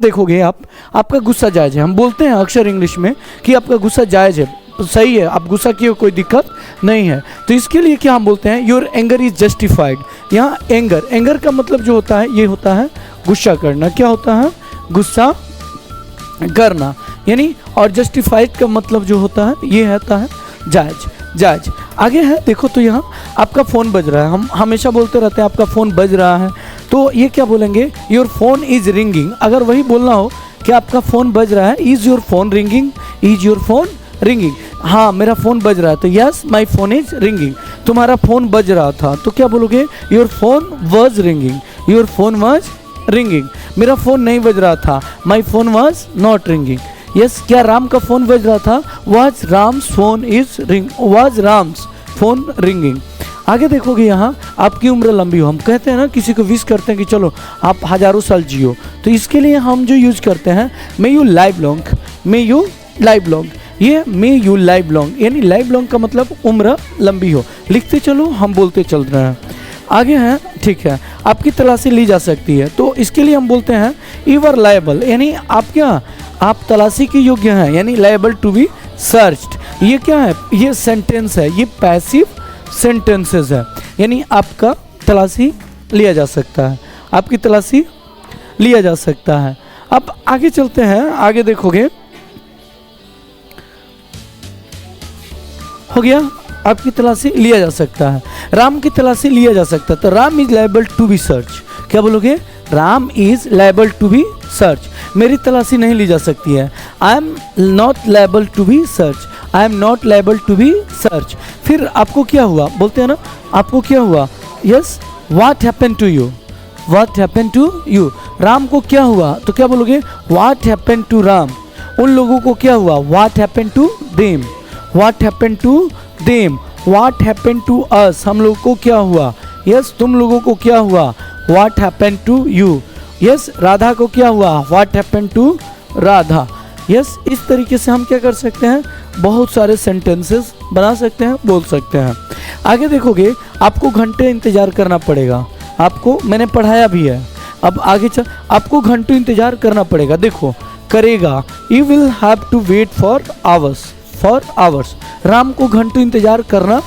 देखोगे आप, आपका गुस्सा जायज़ है। हम बोलते हैं अक्सर इंग्लिश में कि आपका गुस्सा जायज़ है, सही है, आप गुस्सा किए, कोई दिक्कत नहीं है। तो इसके लिए क्या हम बोलते हैं, योर एंगर इज जस्टिफाइड। यहाँ एंगर का मतलब जो होता है ये होता है गुस्सा करना। क्या होता है, गुस्सा करना यानी। और जस्टिफाइड का मतलब जो होता है ये होता है जायज। आगे है देखो, तो यहाँ आपका फ़ोन बज रहा है। हम हमेशा बोलते रहते हैं आपका फ़ोन बज रहा है, तो ये क्या बोलेंगे, योर फोन इज रिंगिंग। अगर वही बोलना हो कि आपका फ़ोन बज रहा है, is your phone ringing, is your phone ringing. हाँ मेरा फ़ोन बज रहा है, तो yes my phone is ringing. तुम्हारा फ़ोन बज रहा था, तो क्या बोलोगे, your phone was ringing, your phone was ringing. मेरा फ़ोन नहीं बज रहा था, my phone was not ringing. Yes, क्या राम का फ़ोन बज रहा था, was Ram's phone is ring, was Ram's phone ringing. आगे देखोगे यहाँ आपकी उम्र लंबी हो। हम कहते हैं ना, किसी को विश करते हैं कि चलो आप हज़ारों साल जियो, तो इसके लिए हम जो यूज करते हैं, may you live long, may you live long. ये मे यू लाइव लॉन्ग यानी लाइव लॉन्ग का मतलब उम्र लंबी हो। लिखते चलो, हम बोलते चल रहे हैं। आगे हैं, ठीक है, आपकी तलाशी ली जा सकती है, तो इसके लिए हम बोलते हैं यू आर लायबल, यानी आप क्या, आप तलाशी के योग्य हैं, यानी लायबल टू बी सर्च्ड। ये क्या है, ये सेंटेंस है, ये पैसिव सेंटेंसेस है, यानी आपका तलाशी लिया जा सकता है, आपकी तलाशी लिया जा सकता है। अब आगे चलते हैं, आगे देखोगे, हो गया, आपकी तलाशी लिया जा सकता है, राम की तलाशी लिया जा सकता है, तो Ram is liable to be search. क्या बोलोगे, Ram is liable to be search. मेरी तलाशी नहीं ली जा सकती है, I am not liable to be search, I am not liable to be search. फिर आपको क्या हुआ, बोलते हैं ना, आपको क्या हुआ, yes, what happened to you, what happened to you. Ram को क्या हुआ, तो क्या बोलोगे, व्हाट हैपेंड टू राम। उन लोगों को क्या हुआ, what happened to them, what happened to them. What happened to us, हम लोगों को क्या हुआ, यस, तुम लोगों को क्या हुआ, what happened to you. Yes, Radha को क्या हुआ, what happened to Radha. Yes, इस तरीके से हम क्या कर सकते हैं, बहुत सारे सेंटेंसेस बना सकते हैं, बोल सकते हैं। आगे देखोगे, आपको घंटे इंतज़ार करना पड़ेगा, आपको मैंने पढ़ाया भी है। अब आगे चल, आपको घंटों इंतज़ार करना पड़ेगा, देखो करेगा, you will have to wait for hours, for hours. Ram को घंटों इंतज़ार करना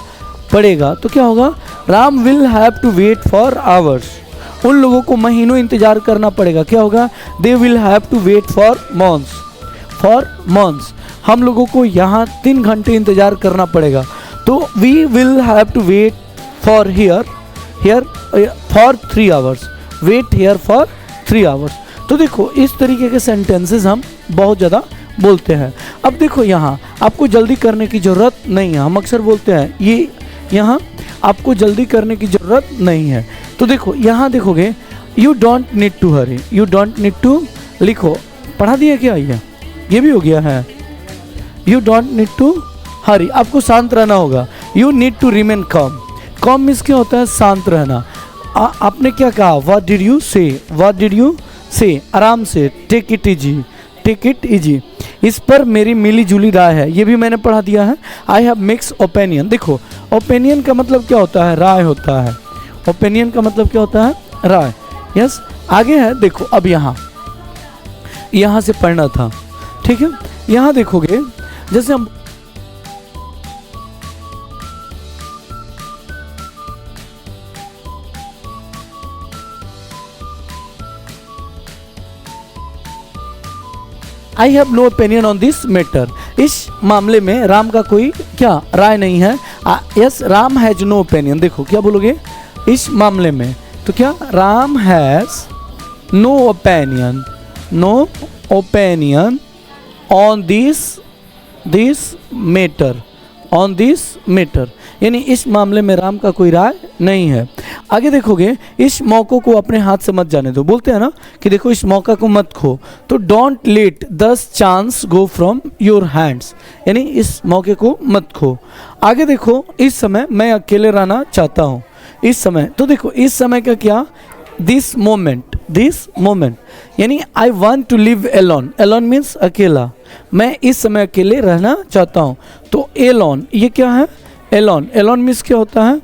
पड़ेगा, तो क्या होगा, Ram will have to wait for hours. उन लोगों को महीनों इंतज़ार करना पड़ेगा, क्या होगा, they will have to wait for months, for months. हम लोगों को यहाँ 3 घंटे इंतज़ार करना पड़ेगा, तो we will have to wait for here for 3 hours, wait here for 3 hours. तो देखो, इस तरीके के सेंटेंसेस हम बहुत ज़्यादा बोलते हैं। अब देखो, यहाँ आपको जल्दी करने की ज़रूरत नहीं है। हम अक्सर बोलते हैं ये, यहाँ आपको जल्दी करने की ज़रूरत नहीं है। तो देखो, यहाँ देखोगे, you don't need to hurry, you don't need to, लिखो, पढ़ा दिया क्या, ये भी हो गया है, you don't need to hurry, आपको शांत रहना होगा। You need to remain calm, calm means क्या होता है, शांत रहना। आपने क्या कहा, what did you say, what did you say, आराम से, take it easy, take it easy. इस पर मेरी मिली जुली राय है, ये भी मैंने पढ़ा दिया है। आई हैव मिक्स ओपिनियन, देखो ओपिनियन का मतलब क्या होता है, राय होता है, ओपिनियन का मतलब क्या होता है, राय। यस, आगे है, देखो, अब यहाँ से पढ़ना था, ठीक है। यहाँ देखोगे, जैसे हम I have no opinion on this matter, इस मामले में राम का कोई क्या राय नहीं है। Yes, Ram has no opinion, देखो क्या बोलोगे, इस मामले में, तो क्या, Ram has no opinion, no opinion on this matter, on this matter, यानी इस मामले में राम का कोई राय नहीं है। आगे देखोगे, इस मौके को अपने हाथ से मत जाने दो, बोलते हैं ना कि देखो इस मौका को मत खो, तो don't let the chance go from your hands, यानी इस मौके को मत खो। आगे देखो, इस समय मैं अकेले रहना चाहता हूँ, इस समय, तो देखो इस समय का क्या, दिस मोमेंट, यानी I want to live alone, alone means अकेला, मैं इस समय अकेले रहना चाहता हूँ। तो एलोन, ये क्या है, एलोन, एलोन मीन्स क्या होता है,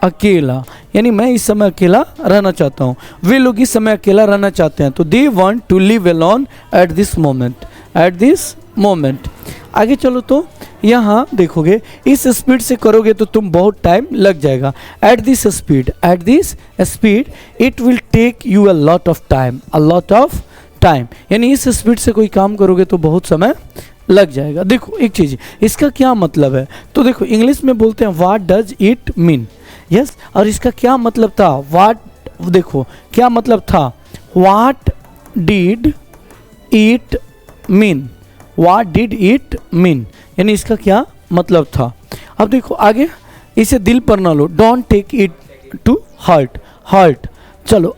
अकेला, यानी मैं इस समय अकेला रहना चाहता हूँ, वे लोग इस समय अकेला रहना चाहते हैं, तो they want to live alone at this moment, at this moment. आगे चलो तो यहाँ देखोगे इस स्पीड से करोगे तो तुम बहुत टाइम लग जाएगा। At this speed, at this speed it will take you a lot of time, a lot of time, यानी इस स्पीड से कोई काम करोगे तो बहुत समय लग जाएगा। देखो एक चीज़, इसका क्या मतलब है, तो देखो इंग्लिश में बोलते हैं what does it mean, yes, और इसका क्या मतलब था, व्हाट, देखो क्या मतलब था, what did it mean, what did it mean, यानी इसका क्या मतलब था। अब देखो आगे, इसे दिल पर ना लो, don't take it to heart, heart. चलो